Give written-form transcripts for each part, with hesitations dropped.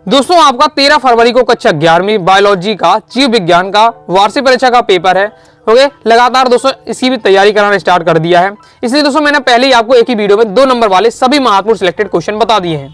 दोस्तों आपका 13 फरवरी को कक्षा 11वीं बायोलॉजी का जीव विज्ञान का वार्षिक परीक्षा का पेपर है। ओके, लगातार दोस्तों इसकी भी तैयारी कराना स्टार्ट कर दिया है। इसलिए दोस्तों मैंने पहले ही आपको एक ही वीडियो में 2 नंबर वाले सभी महत्वपूर्ण सिलेक्टेड क्वेश्चन बता दिए हैं।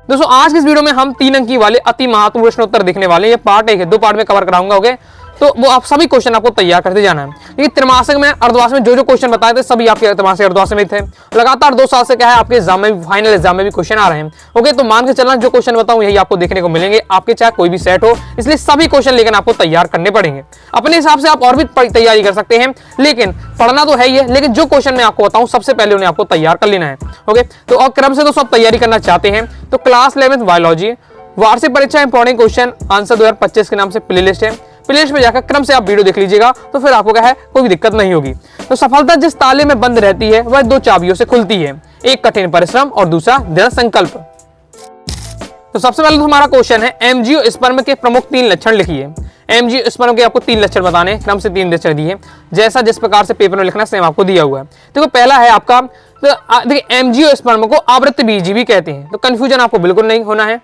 दोस्तों आज की इस वीडियो में हम 3 अंक वाले अति महत्वपूर्ण प्रश्नोत्तर देखने वाले हैं। ये पार्ट 1 है, 2 पार्ट में कवर कराऊंगा। ओके, तो वो आप सभी क्वेश्चन आपको तैयार करते जाना है। क्योंकि त्रैमासिक में अर्धवार्षिक में जो क्वेश्चन बताए थे सभी आपके त्रैमासिक अर्धवार्षिक में थे। लगातार 2 साल से क्या है आपके एग्जाम में, फाइनल एग्जाम में भी क्वेश्चन आ रहे हैं। ओके, तो मान के चलना जो क्वेश्चन बताऊं यही आपको देखने को मिलेंगे, आपके चाहे कोई भी सेट हो। इसलिए सभी क्वेश्चन लेकिन आपको तैयार करने पड़ेंगे। अपने हिसाब से आप और भी तैयारी कर सकते हैं, लेकिन पढ़ना तो है ही है, लेकिन जो क्वेश्चन मैं आपको बताऊं सबसे पहले उन्हें आपको तैयार कर लेना है। ओके, तो और क्रम से दोस्तों आप तैयारी करना चाहते हैं तो क्लास 11th बायोलॉजी वार्षिक परीक्षा इंपॉर्टेंट क्वेश्चन आंसर 2025 के नाम से प्लेलिस्ट है। प्लेलिस्ट में जाकर क्रम से आप वीडियो देख लीजिएगा, तो फिर आपको क्या है कोई दिक्कत नहीं होगी। तो सफलता जिस ताले में बंद रहती है वह 2 चाबियों से खुलती है, एक कठिन परिश्रम और दूसरा दृढ़ संकल्प। तो सबसे पहले तो हमारा क्वेश्चन है एमजियो स्पर्म के प्रमुख 3 लक्षण लिखिए। एमजियो स्पर्म के आपको 3 लक्षण बताने, क्रम से 3 लक्षण दिए, जैसा जिस प्रकार से पेपर में लिखना सेम आपको दिया हुआ है। देखो पहला है आपका, तो देखिए एमजियो स्पर्म को आवृत्त बीजी भी कहते हैं, तो कंफ्यूजन आपको बिल्कुल नहीं होना है।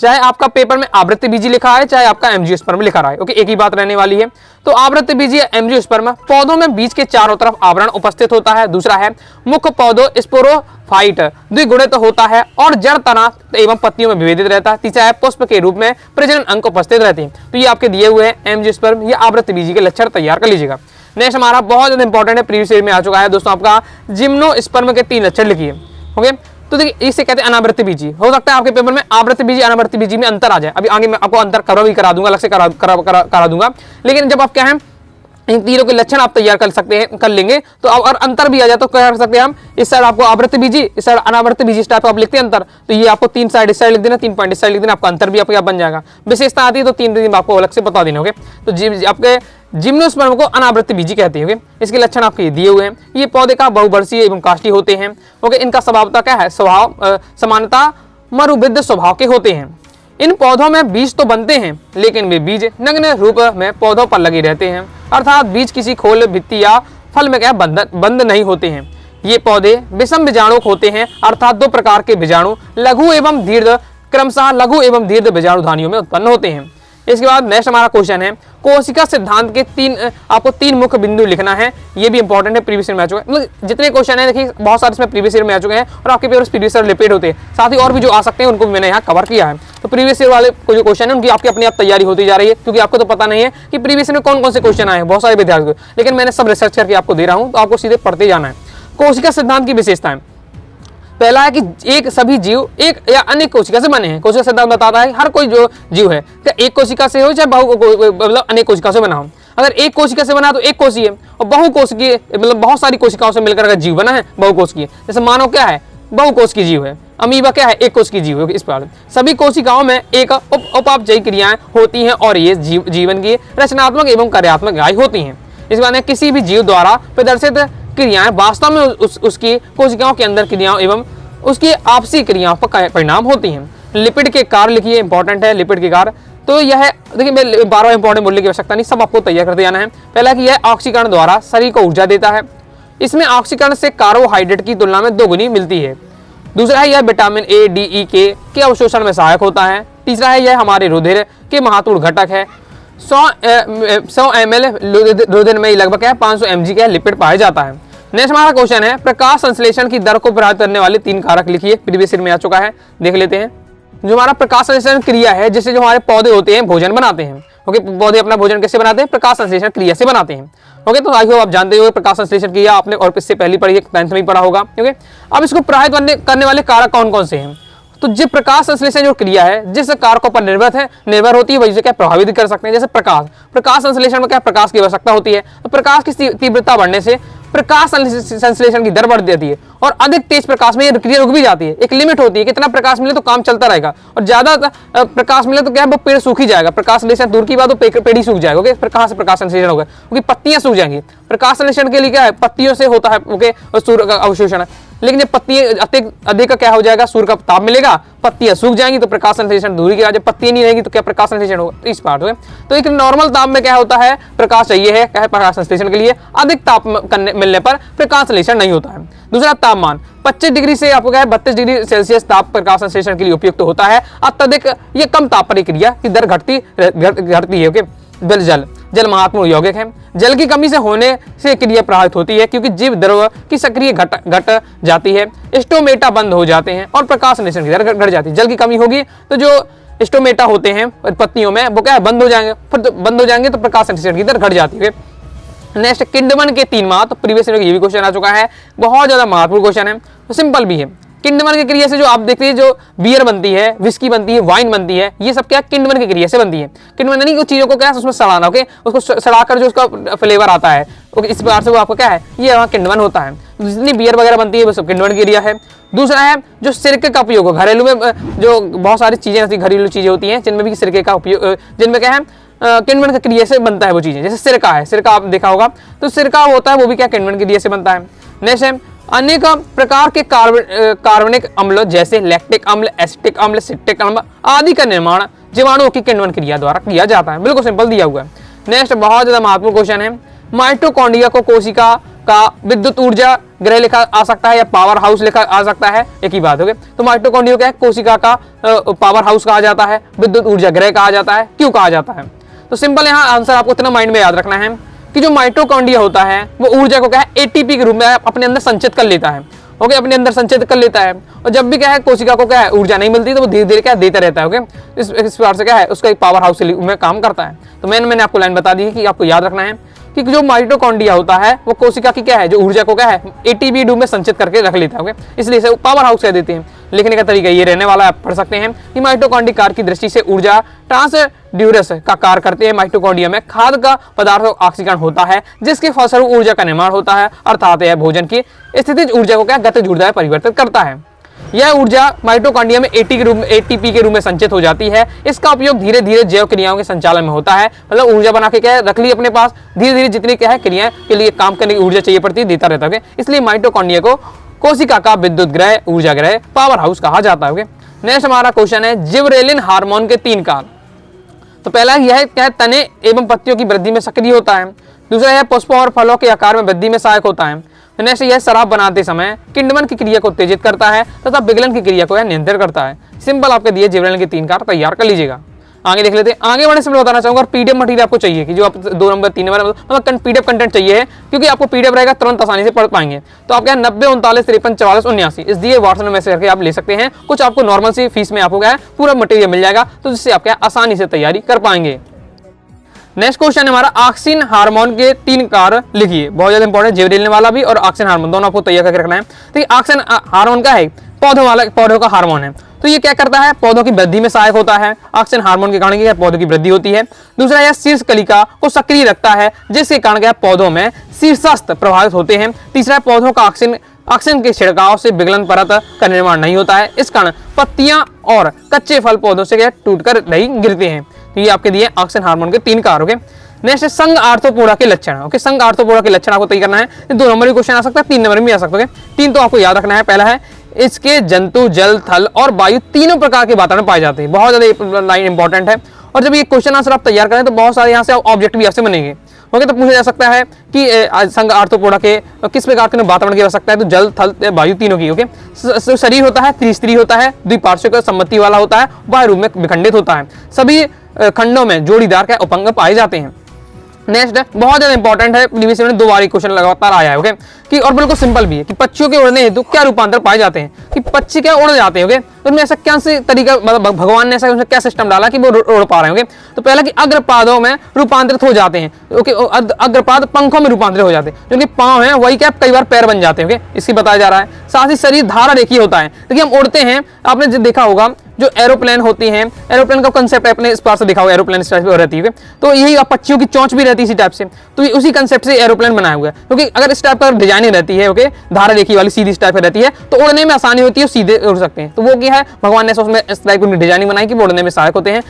चाहे आपका पेपर में आवृत्त बीजी लिखा है चाहे आपका एमजियोस्पर्म लिखा रहा है, ओके, एक ही बात रहने वाली है। तो आवृत्त बीजी एमजियोस्पर्म पौधों में बीज के चारों तरफ आवरण उपस्थित होता है। दूसरा है मुख्य पौधों स्पोरोफाइट द्विगुणित होता है और जड़ तना एवं पत्तियों में विभेदित रहता है। तीसरा है पुष्प के रूप में प्रजनन अंग उपस्थित रहते हैं। तो ये आपके दिए हुए हैं एमजियोस्पर्म, ये आवृत्त बीजी के लक्षण तैयार कर लीजिएगा। नेक्स्ट हमारा बहुत ज्यादा इंपॉर्टेंट है, प्रीवियस ईयर में आ चुका है दोस्तों, आपका जिम्नोस्पर्म के 3 लक्षण लिखिए। ओके, तो देखिए इसे कहते हैं अनावृत्त बीजी। हो सकता है आपके पेपर में आवृत्त बीजी अनावृत्त बीजी में अंतर आ जाए, अभी आगे मैं आपको अंतर करा दूंगा, अलग से करा दूंगा। लेकिन जब आप क्या है इन तीनों के लक्षण आप तैयार कर सकते हैं, कर लेंगे तो और अंतर भी आ जाए तो क्या कर सकते हैं हम, इस साइड आपको आवृत्त बीजी, इस साइड अनावृत्त बीजी, इस टाइप आप लिखते हैं अंतर, तो ये आपको 3 साइड इस साइड लिख देना, 3 पॉइंट इस साइड लिख देना, आपका अंतर भी आपका बन जाएगा। विशेषता आती है तो 3 दिन आपको अलग से बता देना। ओके, तो आपके जिम्नोस्पर्म को अनावृत्त बीजी कहते हैं। ओके, इसके लक्षण आपके दिए हुए हैं। ये पौधे का बहुवर्षीय एवं काष्ठी होते हैं। ओके, इनका स्वभावता क्या है, स्वभाव समानता मरुविद स्वभाव के होते हैं। इन पौधों में बीज तो बनते हैं लेकिन वे बीज नग्न रूप में पौधों पर लगे रहते हैं, अर्थात बीज किसी खोल भित्ति या फल में क्या बंद नहीं होते हैं। ये पौधे विषम बीजाणु होते हैं, अर्थात 2 प्रकार के बीजाणु लघु एवं दीर्घ, क्रमशः लघु एवं दीर्घ बीजाणुधानियों में उत्पन्न होते हैं। इसके बाद नेक्स्ट हमारा क्वेश्चन है कोशिका सिद्धांत के आपको 3 मुख्य बिंदु लिखना है। ये भी इंपॉर्टेंट है, प्रीवियस ईयर में आ चुका है। मतलब जितने क्वेश्चन है देखिए बहुत सारे इसमें प्रीवियस ईयर में आ चुके हैं और आपके पेपर प्रीवियस ईयर रिपीट होते हैं, साथ ही और भी जो आ सकते हैं उनको भी मैंने यहाँ कवर किया है। तो प्रीवियस ईयर वाले जो क्वेश्चन है उनकी आपकी अपनी आप तैयारी होती जा रही है, क्योंकि आपको तो पता नहीं है कि प्रीवियस ईयर में कौन कौन से क्वेश्चन आए हैं बहुत सारे विद्यार्थियों को, लेकिन मैंने सब रिसर्च करके आपको दे रहा हूँ, तो आपको सीधे पढ़ते जाना है। कोशिका सिद्धांत की विशेषताएं, पहला है कि एक सभी जीव एक या अनेक कोशिका से बने हैं। कोशिका सिद्धांत बताता है हर कोई जो जीव है क्या एक कोशिका से हो चाहे मतलब अनेक कोशिका से बना हो। अगर एक कोशिका से बना तो एक कोशिकीय, और बहुकोशिकीय मतलब बहुत सारी कोशिकाओं से मिलकर अगर जीव बना है बहुकोशिकीय। जैसे मानव क्या है, बहुकोशिकीय जीव है। अमीबा क्या है, एक कोशिकीय जीव है। इस प्रकार सभी कोशिकाओं में एक उपापचयी क्रियाएं होती हैं और ये जीवन की रचनात्मक एवं कार्यात्मक इकाई होती हैं। इस बात में किसी भी जीव द्वारा प्रदर्शित क्रियाएं वास्तव में उसकी कोशिकाओं के अंदर क्रियाओं एवं उसकी आपसी क्रियाओं पर परिणाम होती हैं। लिपिड के कार्य लिखिए, इंपॉर्टेंट है लिपिड के कार्य। तो यह देखिए मैं 12 इंपॉर्टेंट बोलने की आवश्यकता नहीं, सब आपको तैयार करते जाना है। पहला कि यह ऑक्सीकरण द्वारा शरीर को ऊर्जा देता है। इसमें ऑक्सीकरण से कार्बोहाइड्रेट की तुलना में 2 गुनी मिलती है। दूसरा है यह विटामिन ए डी ई के अवशोषण में सहायक होता है। तीसरा है यह हमारे रुधिर के महत्वपूर्ण घटक है। 100 ml रुधिर में लगभग 500 mg का लिपिड पाया जाता है। नेक्स्ट हमारा क्वेश्चन है प्रकाश संश्लेषण की दर को प्रभावित करने वाले 3 कारक लिखिए। प्रीवियस ईयर में आ चुका है, देख लेते हैं। जो हमारा प्रकाश संश्लेषण क्रिया है जिससे जो हमारे पौधे होते हैं भोजन बनाते हैं। ओके, पौधे अपना भोजन कैसे बनाते हैं, प्रकाश संश्लेषण क्रिया से बनाते हैं। ओके, तो आई होप आप जानते हो प्रकाश संश्लेषण क्रिया आपने और इससे पहले पढ़ी है, 10th में पढ़ा होगा। ओके, अब इसको प्रभावित करने वाले कारक कौन कौन से हैं। तो जो प्रकाश संश्लेषण जो क्रिया है जिस कारकों पर निर्भर होती है वही से क्या प्रभावित कर सकते हैं। जैसे प्रकाश संश्लेषण में क्या प्रकाश की आवश्यकता होती है, तो प्रकाश की तीव्रता बढ़ने से प्रकाश संश्लेषण की दर बढ़ जाती है और अधिक तेज प्रकाश में ये क्रिया रुक भी जाती है। एक लिमिट होती है, कितना प्रकाश मिले तो काम चलता रहेगा, और ज्यादा प्रकाश मिले तो क्या है वो पेड़ सूख ही जाएगा। प्रकाश संश्लेषण दूर की बात, तो पेड़ ही सूख जाएगा। प्रकाश संश्लेषण होगा क्योंकि पत्तियां सूख जाएंगी, प्रकाश संश्लेषण के लिए क्या है, पत्तियों से होता है, ओके, और सूर्य का अवशोषण। लेकिन जब पत्ती अधिक का क्या हो जाएगा, सूर्य का ताप मिलेगा, पत्तियां सूख जाएंगी तो प्रकाश संश्लेषण दूरी की, जब पत्तियां नहीं रहेंगी तो क्या प्रकाश संश्लेषण होगा, तो इस पार्ट में। तो एक नॉर्मल ताप में क्या होता है, प्रकाश चाहिए है, क्या है, प्रकाश संश्लेषण के लिए। अधिक ताप मिलने पर प्रकाश संश्लेषण नहीं होता है। दूसरा तापमान 25 डिग्री से आपको क्या है 32 डिग्री सेल्सियस ताप प्रकाश संश्लेषण के लिए उपयुक्त होता है। अत्यधिक ये कम ताप प्रक्रिया की दर घटती है, ओके। जल महत्वपूर्ण यौगिक है। जल की कमी से होने से क्रिया प्रभावित होती है, क्योंकि जीव द्रव की सक्रिय घट जाती है, स्टोमेटा बंद हो जाते हैं और प्रकाश संश्लेषण की दर घट जाती है। जल की कमी होगी तो जो स्टोमेटा होते हैं पत्तियों में वो क्या है, बंद हो जाएंगे, फिर बंद हो जाएंगे तो प्रकाश संश्लेषण की दर घट जाती है। नेक्स्ट, किंडमन के 3 महत्व, प्रीवियस ईयर में ये भी क्वेश्चन आ चुका है, बहुत ज्यादा महत्वपूर्ण क्वेश्चन है, तो सिंपल भी है। किंडमन की क्रिया से जो आप देखते हैं, जो बियर बनती है, विस्की बनती है, वाइन बनती है, ये सब क्या किंडमन की क्रिया से बनती है। किंडमन यानी कुछ चीजों को क्या है उसमें सड़ाना, ओके, उसको सड़ाकर जो उसका फ्लेवर आता है, ओके, इस प्रकार से वो आपको क्या है, ये वहाँ किंडमन होता है। जितनी बियर वगैरह बनती है वो सब किंडमन की क्रिया है। दूसरा है जो सिरके का उपयोग हो, घरेलू में जो बहुत सारी चीजें ऐसी घरेलू चीजें होती हैं जिनमें भी सिरके का उपयोग, जिनमें क्या है किंडमन की क्रिया से बनता है वो चीजें, जैसे सिरका है, सिरका आप देखा होगा, तो सिरका होता है वो भी क्या किंडमन की क्रिया से बनता है। नेक्स्ट है अनेक प्रकार के कार्बनिक अम्ल जैसे लैक्टिक अम्ल, एसिटिक अम्ल, सिट्रिक अम्ल आदि का निर्माण जीवाणुओं की किण्वन क्रिया द्वारा किया जाता है। बिल्कुल सिंपल दिया हुआ है। नेक्स्ट बहुत ज्यादा महत्वपूर्ण क्वेश्चन है, माइटोकॉन्ड्रिया को कोशिका का विद्युत ऊर्जा गृह लिखा आ सकता है या पावर हाउस लिखा आ सकता है, एक ही बात हो गई। तो माइटोकॉन्ड्रिया क्या है, कोशिका का पावर हाउस कहा जाता है, विद्युत ऊर्जा गृह कहा जाता है, क्यों कहा जाता है। तो सिंपल यहाँ आंसर आपको इतना माइंड में याद रखना है कि जो माइटोकॉन्ड्रिया होता है वो ऊर्जा को क्या है एटीपी के रूप में अपने अंदर संचित कर लेता है, ओके, अपने अंदर संचित कर लेता है। और जब भी क्या है कोशिका को क्या है ऊर्जा नहीं मिलती तो वो धीरे धीरे क्या देता रहता है, ओके, इस प्रकार से क्या है उसका एक पावर हाउस में काम करता है। तो मैंने आपको लाइन बता दी है कि आपको याद रखना है कि जो माइटोकॉन्ड्रिया होता है वो कोशिका की क्या है जो ऊर्जा को क्या है एटीपी रूप में संचित करके रख लेता है, ओके, इसलिए इसे पावर हाउस कह देते हैं। लिखने का तरीका ये रहने वाला है, आप पढ़ सकते हैं कि माइटोकॉन्ड्रिया कार्य की दृष्टि से ऊर्जा ट्रांसड्यूरेंस का कार्य करते हैं। माइटोकॉन्ड्रिया में खाद्य का पदार्थों का ऑक्सीकरण होता है जिसके फलस्वरूप ऊर्जा का निर्माण होता है, अर्थात यह भोजन की स्थितिज ऊर्जा को क्या गतिज ऊर्जा में परिवर्तित करता है। यह ऊर्जा माइटोकॉन्ड्रिया में एटीपी के रूप में संचित हो जाती है। इसका उपयोग धीरे धीरे जैव क्रियाओं के संचालन में होता है, मतलब ऊर्जा बना के क्या रख ली अपने पास, धीरे धीरे जितनी क्या है क्रिया के लिए काम करने की ऊर्जा चाहिए पड़ती है देता रहता है। इसलिए माइटोकॉन्ड्रिया को कोशिका का विद्युत ग्रह, ऊर्जा ग्रह, पावर हाउस कहा जाता है। नेक्स्ट हमारा क्वेश्चन है जिबरेलिन हार्मोन के 3 कार्य। तो पहला यह क्या तने एवं पत्तियों की वृद्धि में सक्रिय होता है। दूसरा यह पुष्पों और फलों के आकार में वृद्धि में सहायक होता है। नेक्स्ट यह शराब बनाते समय किण्वन की क्रिया को उत्तेजित करता है तथा विगलन की क्रिया को यह नियंत्रित करता है। सिंपल आपके दिए जिबरेलिन के 3 कार्य तैयार कर लीजिएगा। आगे देख लेते हैं। आगे बढ़ने से मैं बताना चाहूंगा, और पीडीएफ मटेरियल आपको चाहिए कि जो आप 2 नंबर 3 नंबर मतलब पीडीएफ कंटेंट चाहिए है, क्योंकि आपको पीडीएफ रहेगा तुरंत आसानी से पढ़ पाएंगे। तो आप क्या 90 39 53 44 79 इस दिए व्हाट्सएप में मैसेज करके आप ले सकते हैं। कुछ आपको नॉर्मल सी फीस में आपको क्या है पूरा मटेरियल मिल जाएगा, तो जिससे आप क्या आसानी से तैयारी कर पाएंगे। नेक्स्ट क्वेश्चन है हमारा ऑक्सिन हार्मोन के 3 कार्य लिखिए। बहुत ज्यादा इंपॉर्टेंट, जिबरेलिन वाला भी और ऑक्सिन हार्मोन दोनों आपको तैयार करके रखना है। तो ऑक्सिन हार्मोन का है पौधों का हार्मोन है। तो ये क्या करता है पौधों की वृद्धि में सहायक होता है। ऑक्सिन हार्मोन के कारण क्या पौधों की वृद्धि होती है। दूसरा यह शीर्ष कलिका को सक्रिय रखता है जिसके कारण क्या पौधों में शीर्षस्थ प्रभावित होते हैं। तीसरा पौधों का ऑक्सीजन के छिड़काव से विगलन परत का निर्माण नहीं होता है, इस कारण पत्तियां और कच्चे फल पौधों से क्या टूटकर नहीं गिरते हैं। तो ये आपके दिए ऑक्सिन हार्मोन के 3 कार्य। नेक्स्ट संघ आर्थ्रोपोडा के लक्षण। ओके, संघ आर्थ्रोपोडा के लक्षण आपको तय करना है। 2 नंबर भी क्वेश्चन आ सकता है, 3 नंबर में आ सकता है। 3 तो आपको याद रखना है। पहला है इसके जंतु जल थल और वायु तीनों प्रकार के वातावरण पाए जाते हैं। बहुत ज्यादा लाइन इंपॉर्टेंट है। और जब ये क्वेश्चन आंसर आप तैयार करें तो बहुत सारे यहाँ से ऑब्जेक्ट भी आपसे बनेंगे। ओके, तो पूछा जा सकता है कि संघ आर्थ्रोपोडा के किस प्रकार के वातावरण की हो सकता है, तो जल थल वायु तीनों की। ओके, शरीर होता है त्रिस्तरीय होता है, द्विपार्श्विक सम्मति वाला होता है, बाह्य रूप में विखंडित होता है। सभी खंडों में जोड़ीदार के उपंग पाए जाते हैं। नेक्स्ट बहुत ज्यादा इंपॉर्टेंट है, प्रीवियस में 2 बार क्वेश्चन लगातार आया है। ओके, कि और बिल्कुल सिंपल भी है कि पक्षियों के उड़ने हेतु क्या रूपांतर पाए जाते हैं, कि पक्षी क्या उड़ जाते हैं। ओके, तो उनमें ऐसा क्या से तरीका मतलब भगवान ने ऐसा उनसे क्या सिस्टम डाला कि वो उड़ पा रहे हैं। ओके, तो पहला कि अग्रपादों में रूपांतरित हो जाते हैं। ओके, अग्रपाद पंखों में रूपांतरित हो जाते हैं, जो कि पांव है वही क्या कई बार पैर बन जाते हैं। ओके, इसकी बताया जा रहा है। साथ ही शरीर धारा रेखीय होता है। देखिए हम उड़ते हैं, आपने देखा होगा जो एरोप्लेन होती हैं, एरोप्लेन का कंसेप्ट अपने इस पार से दिखा हुआ एरोप्लेन इस टाइप से रहती है, तो यही पक्षियों की चोंच भी रहती है इसी टाइप से, तो ये उसी कंसेप्ट से एरोप्लेन बनाया हुआ है। क्योंकि अगर इस टाइप का डिजाइनिंग रहती है, ओके, धारा रेखी वाली सीधी इस टाइप की रहती है, तो उड़ने में आसानी होती है, सीधे उड़ सकते हैं। तो वो क्या है, भगवान ने उसमें इस टाइप की डिजाइनिंग बनाई कि वो उड़ने में सहायक होते हैं।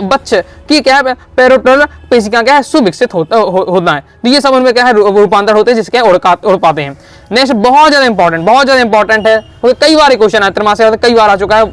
बच्चे की क्या है, पेरोटल पेशिका क्या है, सुविकसित होता है, तो ये सब उनमें क्या है रूपांतर होते हैं, जिसके उड़ पाते हैं। नेक्स्ट बहुत ज्यादा इंपॉर्टेंट है, कई बार क्वेश्चन है त्रैमासिक, कई बार आ चुका है,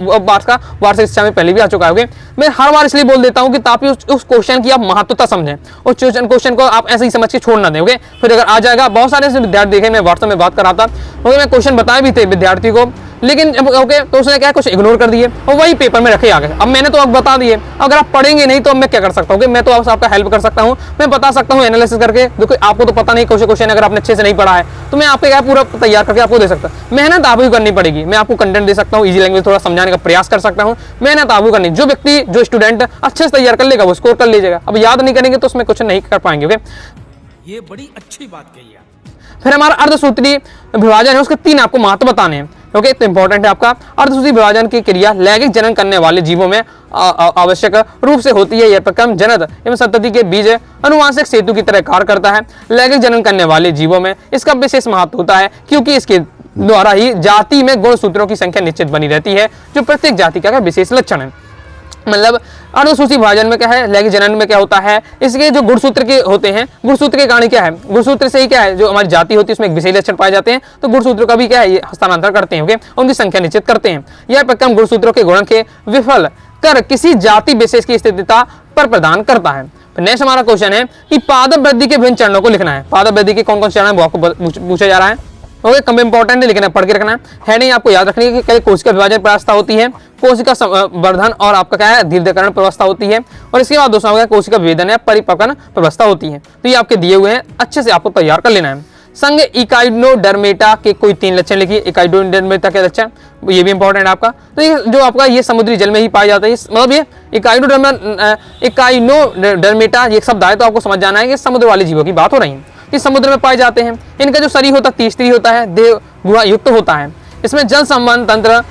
वार्षिक शिक्षा में पहले भी आ चुका है। मैं हर बार इसलिए बोल देता हूं कि ताकि उस क्वेश्चन की आप महत्वता समझें, उस क्वेश्चन को आप ऐसे ही समझ के छोड़ ना दें, ओके। फिर अगर आ जाएगा, बहुत सारे विद्यार्थी देखे, मैं व्हाट्सएप में बात कर रहा था, मैं क्वेश्चन बताए भी थे विद्यार्थी को, लेकिन ओके, तो उसने क्या कुछ इग्नोर कर दिए और वही पेपर में रखे आ गए। अब मैंने तो अब बता दिए, अगर आप पढ़ेंगे नहीं तो अब मैं क्या कर सकता हूँ, मैं तो आपका हेल्प कर सकता हूँ, मैं बता सकता हूँ एनालिसिस करके। देखो आपको तो पता नहीं क्वेश्चन, अगर आपने अच्छे से नहीं पढ़ा है तो मैं आपके क्या पूरा तैयार करके आपको दे सकता हूँ। मेहनत आपको करनी पड़ेगी, मैं आपको कंटेंट दे सकता हूँ, इजी लैंग्वेज थोड़ा समझाने का प्रयास कर सकता हूँ, मेहनत आपको करनी। जो स्टूडेंट अच्छे से तैयार कर लेगा वो स्कोर कर लीजिएगा, अब याद नहीं करेंगे तो उसमें कुछ नहीं कर पाएंगे, ओके। ये बड़ी अच्छी बात कही है। फिर हमारा अर्धसूत्री विभाजन है, उसके 3 आपको महत्व बताने हैं, ओके। तो इंपॉर्टेंट है आपका अर्धसूत्री विभाजन की क्रिया लैंगिक जनन करने वाले जीवों में आवश्यक रूप से होती है। यह प्रक्रम जनन एवं संतति के बीच अनुवांशिक सेतु की तरह कार्य करता है। लैंगिक जनन करने वाले जीवों में इसका विशेष महत्व होता है, क्योंकि इसके द्वारा ही जाति में गुणसूत्रों की संख्या निश्चित बनी रहती है, जो प्रत्येक जाति का विशेष लक्षण है। मतलब अर्धसूत्री विभाजन में क्या है, लैंगिक जनन में क्या होता है, इसके जो गुणसूत्र के होते हैं, गुणसूत्र के कारण क्या है, गुणसूत्र से ही क्या है, जो हमारी जाति होती है उसमें एक विशेष लक्षण पाए जाते हैं, तो गुणसूत्रों का भी क्या है, ये हस्तांतरण करते हैं, ओके, उनकी संख्या निश्चित करते हैं। यह प्रक्रम गुणसूत्रों के गुणन के विफल कर किसी जाति विशेष की स्थिरता पर प्रदान करता है। नेक्स्ट हमारा क्वेश्चन है कि पादप वृद्धि के विभिन्न चरणों को लिखना है। पादप वृद्धि के कौन कौन चरण है वो आपको पूछा जा रहा है, ओके। कम इंपॉर्टेंट है लेकिन पढ़ के रखना है, नहीं आपको याद रखनी है कि कोशिका विभाजन व्यवस्था होती है, कोशिका वर्धन और आपका क्या है दीर्घकरण व्यवस्था होती है, और इसके बाद दोस्तों क्या कोशिका विभेदन या परिपक्वन व्यवस्था होती है। तो ये आपके दिए हुए हैं, अच्छे से आपको तैयार कर लेना है। संग इकाइडोडर्मेटा के कोई 3 लक्षण लिखिए। इकाइडोडर्मेटा के लक्षण, ये भी इंपॉर्टेंट है आपका। तो ये जो आपका ये समुद्री जल में ही पाया जाता है, मतलब ये इकाइनोडर्मेटा ये शब्द आए तो आपको समझ जाना है कि समुद्र वाले जीवों की बात हो रही है, कि समुद्र में पाए जाते हैं। इनका जो शरीर होता है तीसरी होता है, देह गुहा युक्त होता है। इसमें जल संबंध तंत्र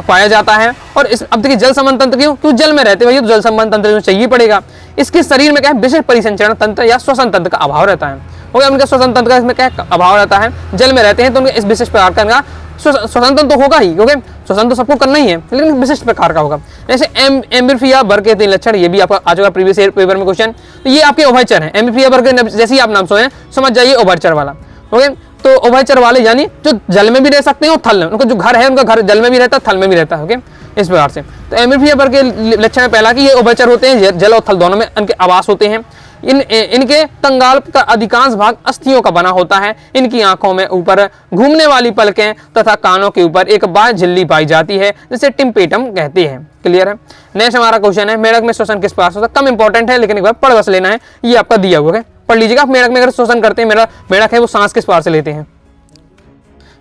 पाया जाता है, और इस अब देखिए जल संबंध तंत्र क्यों जल में रहते हैं, तो जल संबंध तंत्र चाहिए पड़ेगा। इसके शरीर में क्या है, विशेष परिसंचरण तंत्र या श्वसन तंत्र का अभाव रहता है, उनका श्वसन तंत्र का इसमें क्या अभाव रहता है, जल में रहते हैं तो उनके इस विशेष प्रकार का श्वसन तो होगा ही, ओके, श्वसन तो सबको करना ही है, लेकिन विशिष्ट प्रकार का होगा। जैसे एम्ब्रीफिया वर्ग के 3 लक्षण, ये भी आपका आ जाएगा प्रीवियस ईयर पेपर में क्वेश्चन। तो ये आपके उभयचर है, एम्ब्रीफिया वर्ग जैसे ही आप नाम सुने समझ जाइए उभयचर वाला, ओके। तो उभयचर वाले यानी जो जल में भी रह सकते हैं और थल में, उनका जो घर है उनका घर जल में भी रहता है थल में भी रहता है, ओके, इस प्रकार से। तो एम्ब्रीफिया वर्ग के लक्षण में पहला कि ये उभयचर होते हैं, जल और थल दोनों में इनके आवास होते हैं। इनके कंगाल का अधिकांश भाग अस्थियों का बना होता है। इनकी आंखों में ऊपर घूमने वाली पलकें तथा कानों के ऊपर एक बाह्य झिल्ली पाई जाती है, जिसे टिम्पेटम कहते हैं। क्लियर है। नेक्स्ट हमारा क्वेश्चन है, मेढक में श्वसन किस पास होता है। कम इंपॉर्टेंट है लेकिन एक बार पढ़ बस लेना है, ये आपका दिया हुआ है, पढ़ लीजिएगा। मेढक में अगर श्वसन करते हैं, मेढक है वो सांस किस पार से लेते हैं,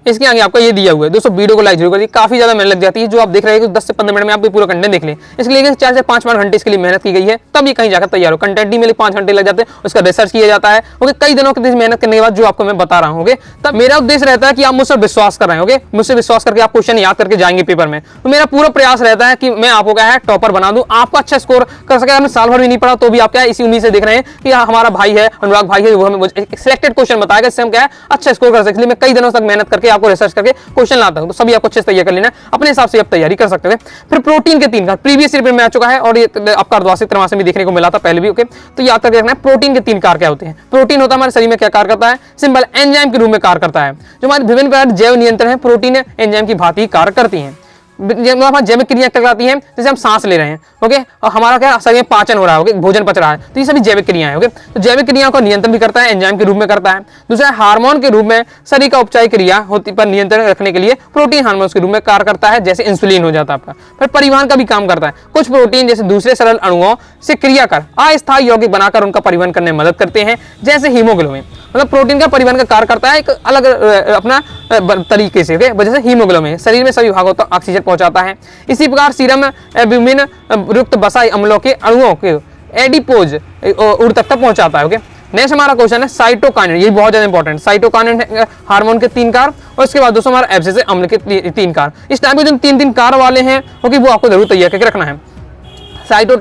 इसके आगे आपका ये दिया हुआ है। दोस्तों वीडियो को लाइक जरूर करिए, काफी ज्यादा मेहनत लग जाती है, जो आप देख रहे हैं 10 से 15 मिनट में आप पूरा कंटेंट देख लें। इसके लिए 4 से 5 घंटे इसके लिए मेहनत की गई है, तब ये कहीं जाकर तैयार हो। कंटेंट ही में 5 घंटे लग जाते हैं, उसका रिसर्च किया जाता है, ओके, कई दिनों की मेहनत करने के बाद जो आपको मैं बता रहा हूँ, ओके। तब मेरा उद्देश्य रहता है कि आप मुझसे विश्वास कर रहे हैं, ओके, मुझसे विश्वास करके आप क्वेश्चन याद करके जाएंगे पेपर में। तो मेरा पूरा प्रयास रहता है कि मैं आपको क्या है टॉपर बना दूं, आपका अच्छा स्कोर कर सके। अगर साल भर भी नहीं पढ़ा तो भी आप क्या इसी उम्मीद से देख रहे हैं कि हमारा भाई है, अनुराग भाई है, वो हमें सिलेक्टेड क्वेश्चन बताएगा, इससे हम क्या है अच्छा स्कोर कर सकते। इसलिए मैं कई दिनों तक मेहनत करके आपको रिसर्च करके क्वेश्चन लाता हूं, तो सभी आपको अच्छे से तैयार कर लेना, अपने हिसाब से आप तैयारी कर सकते हैं। फिर प्रोटीन के 3 का प्रीवियस ईयर में आ चुका है, और ये आपका अर्धवार्षिक त्रैमासिक में देखने को मिला था पहले भी, ओके। तो याद करके रखना है प्रोटीन के 3 कार्य क्या होते हैं। प्रोटीन होता है हमारे शरीर में क्या कार्य करता है, सिंपल एंजाइम के रूप में कार्य करता है। जो हमारे विभिन्न प्रकार जैव नियंत्रण है, प्रोटीन एंजाइम की भांति कार्य करती है। जैविक क्रिया कहलाती है, जैसे हम सांस ले रहे हैं, ओके, और हमारा क्या शरीर में पाचन हो रहा है, ओके, भोजन पच रहा है, तो ये सभी जैविक क्रियाएं हैं, ओके। तो जैविक क्रियाओं का नियंत्रण भी करता है, एंजाइम के रूप में करता है। दूसरा हार्मोन के रूप में शरीर का उपचारिक क्रिया होती पर नियंत्रण रखने के लिए प्रोटीन हार्मोन के रूप में कार्य करता है, जैसे इंसुलिन हो जाता है आपका। फिर परिवहन का भी काम करता है, कुछ प्रोटीन जैसे दूसरे सरल अणुओं से क्रिया कर अस्थायी यौगिक बनाकर उनका परिवहन करने में मदद करते हैं, जैसे हीमोग्लोबिन। मतलब प्रोटीन का परिवहन का कार्य करता है एक अलग अपना तरीके से, ओके, वजह से हीमोग्लोबिन शरीर में सभी भागों तक ऑक्सीजन पहुंचाता है। इसी प्रकार सीरम एल्ब्यूमिन युक्त वसाई अम्लों के अणुओं के एडिपोज ऊर्ध्व तक पहुंचाता है, ओके। नेक्स्ट हमारा क्वेश्चन है साइटोकाइनेट, ये बहुत ज्यादा इंपॉर्टेंट। साइटोकाइनेट हार्मोन के 3 कार्य और उसके बाद दोस्तों हमारा एब्सिसिक अम्ल के 3 कार्य। इस टाइप के जो 3 कार्य वाले हैं क्योंकि वो आपको जरूर तैयार करके रखना है। साइटो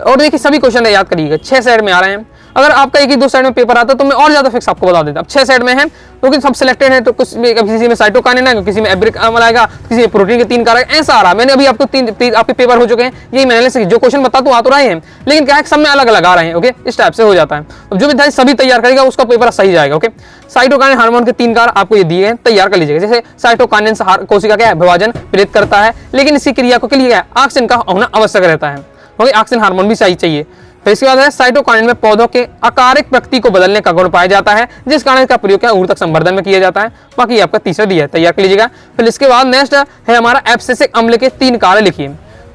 और देखिए सभी क्वेश्चन याद करिएगा, 6 साइड में आ रहे हैं। अगर आपका एक ही 2 साइड में पेपर आता तो मैं और ज्यादा फिक्स आपको बता देता। अब 6 साइड में है क्योंकि सब सिलेक्टेड है, तो किसी में साइटोकाइनेट है, किसी में एब्रिक अम्ल आएगा, किसी में प्रोटीन के 3 कारक, ऐसा आ रहा है। मैंने अभी आपको 3 आपके पेपर हो चुके हैं, यही मैंने जो क्वेश्चन बता तो आ तो रहे हैं, लेकिन क्या है सब में अलग अलग आ रहे हैं। ओके, इस टाइप से हो जाता है। अब जो विद्यार्थी सभी तैयार करेगा उसका पेपर सही जाएगा। ओके, साइटोकाइनेट हार्मोन के 3 कार्य आपको ये दिए हैं, तैयार कर लीजिएगा। जैसे साइटोकाइनेट कोशिका क्या है, विभाजन प्रेरित करता है, लेकिन इसी क्रिया को के लिए क्या है, ऑक्सीजन का होना आवश्यक रहता है। ओके, ऑक्सीजन हार्मोन भी सही चाहिए। फिर इसके बाद है साइटोकाइनेट में पौधों के आकारिक प्रकृति को बदलने का गुण पाया जाता है, जिस कारण इसका प्रयोग क्या ऊतक संवर्धन में किया जाता है। बाकी आपका तीसरा दिया है, तैयार कर लीजिएगा। फिर इसके बाद नेक्स्ट है हमारा एब्सिसिक अम्ल के 3 कार्य लिखिए।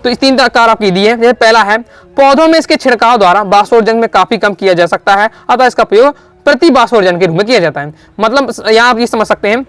तो इस 3 कार्य आपकी दिए हैं। पहला है पौधों में इसके छिड़काव द्वारा बाष्पोर्जन में काफी कम किया जा सकता है, अतः इसका प्रयोग प्रति बाष्पोर्जन के रूप में किया जाता है। मतलब यहाँ आप ये समझ सकते हैं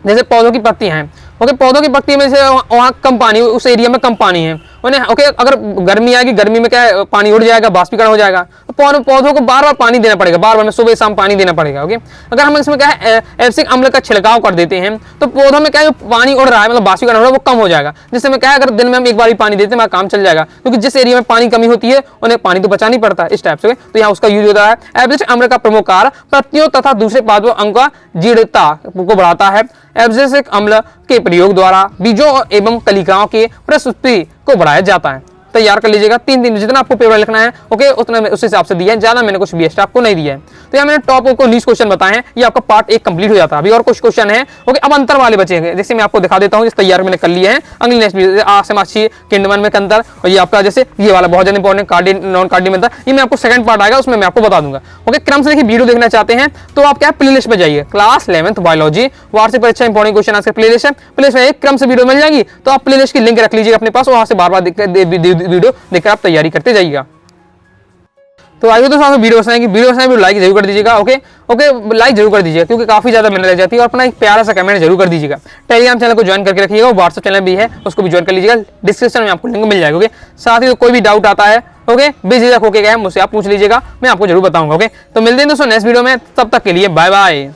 जैसे पौधों की पत्तियां हैं। ओके, पौधों की पत्ती में से वहाँ कम पानी, उस एरिया में कम पानी है उन्हें। ओके, अगर गर्मी आएगी, गर्मी में क्या है पानी उड़ जाएगा, बाष्पीकरण हो जाएगा, तो पौधों को बार बार पानी देना पड़ेगा, बार बार में सुबह शाम पानी देना पड़ेगा। ओके, अगर हम इसमें क्या है एब्सिसिक अम्ल का छिड़काव कर देते हैं तो पौधों में क्या है जो पानी उड़ रहा है, मतलब बाष्पीकरण हो रहा है, वो कम हो जाएगा। जिससे में क्या है अगर दिन में हम एक बार ही पानी देते हैं हमारा काम चल जाएगा, क्योंकि जिस एरिया में पानी कमी होती है उन्हें पानी तो बचाना ही पड़ता है। इस टाइप से तो यहाँ उसका यूज होता है। एब्सिसिक अम्ल का प्रमुख कार्य पत्तियों तथा दूसरे पादपों अंग का जीर्णता को बढ़ाता है। एब्सिसिक अम्ल के प्रयोग द्वारा बीजों एवं कलिकाओं के प्रस्तुति को बढ़ाया जाता है। तैयार कर लीजिएगा। 3 जितना आपको पेपर लिखना है ओके उतना उस हिसाब से दिया है, ज्यादा मैंने कुछ भी एक्स्ट्रा आपको नहीं दिया है। तो यहाँ मैंने टॉप को 19 क्वेश्चन बताए हैं, ये आपका पार्ट 1 कंप्लीट हो जाता है। अभी और कुछ क्वेश्चन है ओके, अब अंतर वाले बचेंगे, जैसे मैं आपको दिखा देता हूँ, जिस तैयार मैंने कर लिया है। अगली नेक्स्ट वीडियो किंडमन में अंतर, और ये आपका जैसे ये वाला बहुत ज्यादा इंपॉर्टेंट कार्डी नॉन कार्डी में था, ये मैं आपको सेकंड पार्ट आएगा उसमें मैं आपको बता दूंगा। ओके, क्रम से देखिए वीडियो देखना चाहते हैं तो आप क्या प्ले लिस्ट में जाइए, क्लास 11th बायोलॉजी वार्षिक परीक्षा इंपॉर्टेंट क्वेश्चन आज के प्ले लिस्ट है, प्ले लिस्ट में एक क्रम से वीडियो मिल जाएगी, तो आप प्ले लिस्ट की लिंक रख लीजिएगा अपने पास, वहां से बार बार वीडियो देखकर आप तैयारी करते जाइएगा। तो आइए दोस्तों आपको वीडियो पसंद आएगी, वीडियो लाइक जरूर कर दीजिएगा। ओके लाइक जरूर कर दीजिएगा क्योंकि काफी ज्यादा मेहनत लग जाती है, और अपना एक प्यारा सा कमेंट जरूर कर दीजिएगा। टेलीग्राम चैनल को ज्वाइन करके रखिएगा, और व्हाट्सएप चैनल भी है उसको भी ज्वाइन कर लीजिएगा, डिस्क्रिप्शन में आपको लिंक मिल जाएगा। ओके, साथ ही तो कोई भी डाउट आता है ओके बेझिझक होके गए मुझसे आप पूछ लीजिएगा, मैं आपको जरूर बताऊंगा। ओके, तो मिलते हैं दोस्तों नेक्स्ट वीडियो में, तब तक के लिए बाय बाय।